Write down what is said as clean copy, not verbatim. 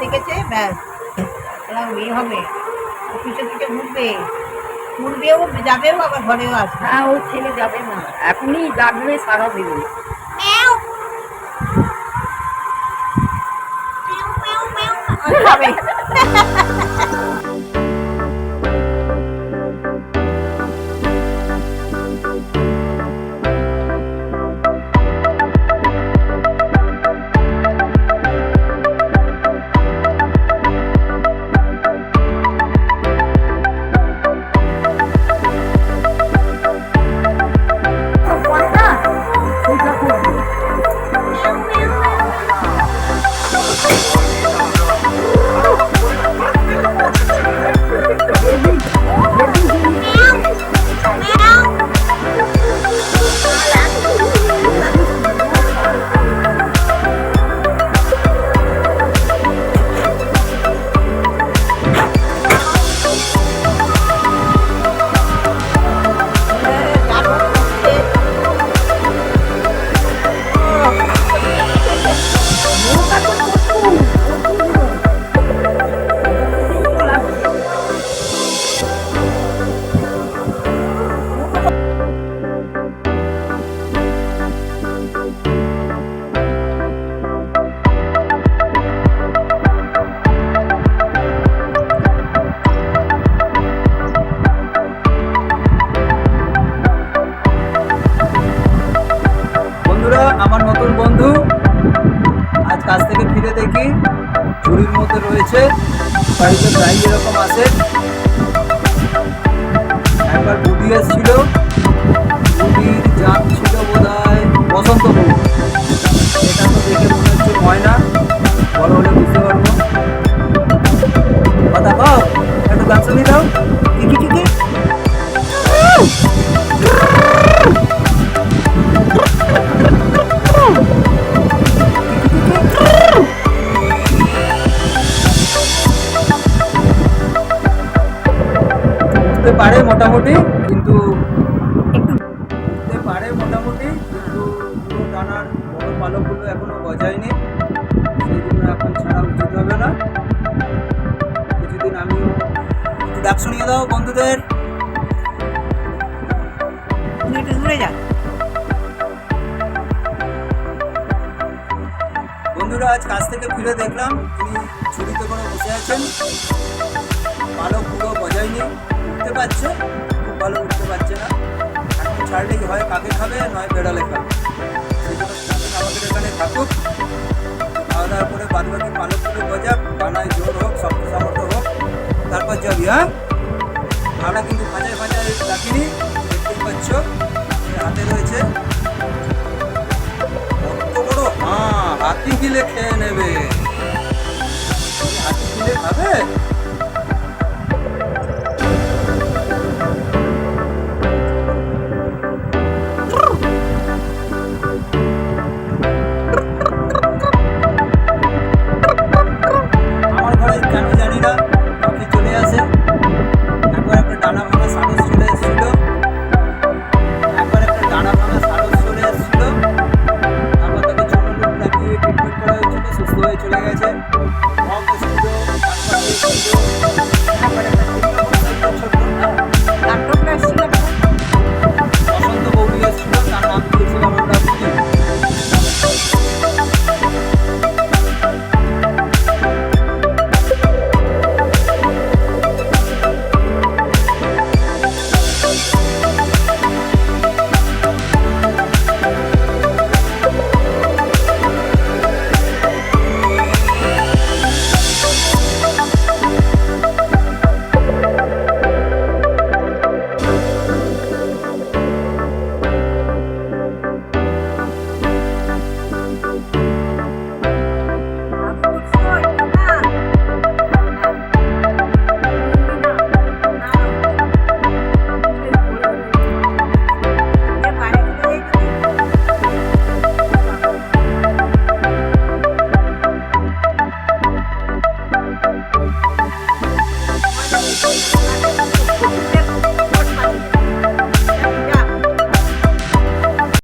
দেখেছে ব্যাস এরা ইয়ে হবে, পিছু পিছু ঘুরবেও যাবেও আবার ঘরেও আসবে। হ্যাঁ, ও ছেলে যাবে না, এখনই ডাকবে সারা দেবে। খাবে। আমার নতুন বন্ধু আজ কাজ থেকে ফিরে দেখি ঝুড়ির মধ্যে রয়েছে। বাড়িতে প্রায় এরকম আসে। একবার বুড়ি এসেছিল, বুড়ির জাত ছিল বোধ হয় বসন্তপুর। এটা তো দেখে মনে হচ্ছে ময়না, বড় হলে বুঝতে পারবো। কথা কও, একটু গান শুনিয়ে দাও। কি কি কি কি উঠতে পারে মোটামুটি, কিন্তু উঠতে পারে মোটামুটি, কিন্তু পুরো ডানার বড় পালকগুলো এখনো গজায়নি। সেই জন্য এখন ছাড়া উচিত হবে না। কিছুদিন আমিও একটু ডাক শুনিয়ে দাও বন্ধুদের। একটু দূরে যা। বন্ধুরা আজ কাজ থেকে ফিরে দেখলাম তিনি ঝুড়িতে করে বসে আছেন। পালক পুরো গজায়নি, উঠতে পারছে, খুব ভালো উঠতে পারছে না। এখন ছাড়লে কি হয় কাকে খাবে, নয় বেড়ালে খাবে। সেই জন্য আমাদের এখানে থাকুক, খাওয়া দাওয়ার করে বাদ বাকি পালকগুলো গজাক, বানায় জোর হোক, শক্ত সামর্থ্য হোক, তারপর যাবি। হ্যাঁ, আমরা কিন্তু খাঁচায় খাঁচায় রাখিনি, দেখতেই পাচ্ছ হাতে রয়েছে। কত বড় হাতি গিলে খেয়ে নেবে। হাতি গিলে খাবে? আমার ঘরে কেন জানি না পাখি চলে আসে। একবার একটা ডানা ভাঙা সারস চলে এসেছিল, একবার একটা ডানা ভাঙা সারস চলে এসেছিল। তারপর তাকে ছোট লোক লাগিয়ে ট্রিটমেন্ট করা হয়েছিল, সুস্থ হয়ে চলে গেছে।